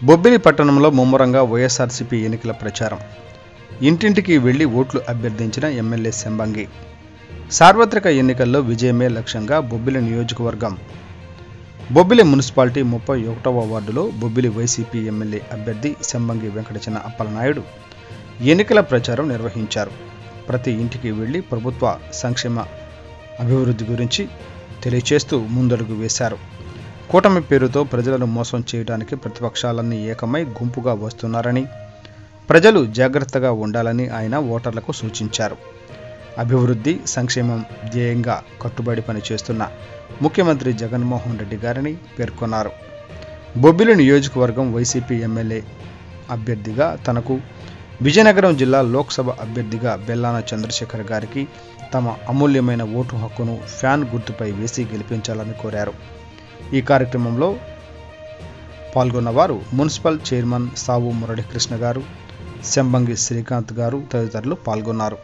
బొబ్బిలి పట్టణంలో ముమ్మరంగా వైఎస్ఆర్సీపీ ఎన్నికల ప్రచారం. ఇంటింటికి వెళ్లి ఓట్లు అభ్యర్థించిన ఎమ్మెల్యే శంబంగి. సార్వత్రిక ఎన్నికల్లో విజయమే లక్ష్యంగా బొబ్బిలి నియోజకవర్గం బొబ్బిలి మున్సిపాలిటీ 31వ వార్డులో బొబ్బిలి వైసీపీ ఎమ్మెల్యే అభ్యర్థి శంబంగి వెంకటచిన అప్పలనాయుడు ఎన్నికల ప్రచారం నిర్వహించారు. ప్రతి ఇంటికి వెళ్లి ప్రభుత్వ సంక్షేమ అభివృద్ధి గురించి తెలియచేస్తూ ముందడుగు వేశారు. కూటమి పేరుతో ప్రజలను మోసం చేయడానికి ప్రతిపక్షాలన్నీ ఏకమై గుంపుగా వస్తున్నారని, ప్రజలు జాగ్రత్తగా ఉండాలని ఆయన ఓటర్లకు సూచించారు. అభివృద్ధి, సంక్షేమం ధ్యేయంగా కట్టుబడి పనిచేస్తున్న ముఖ్యమంత్రి జగన్మోహన్ రెడ్డి గారిని పేర్కొన్నారు. బొబ్బిలి నియోజకవర్గం వైసీపీ ఎమ్మెల్యే అభ్యర్థిగా తనకు, విజయనగరం జిల్లా లోక్సభ అభ్యర్థిగా బెల్లాన చంద్రశేఖర్ గారికి తమ అమూల్యమైన ఓటు హక్కును ఫ్యాన్ గుర్తుపై వేసి గెలిపించాలని కోరారు. ఈ కార్యక్రమంలో పాల్గొన్నవారు మున్సిపల్ చైర్మన్ సావు మురళీకృష్ణ గారు, శంబంగి శ్రీకాంత్ గారు తదితరులు పాల్గొన్నారు.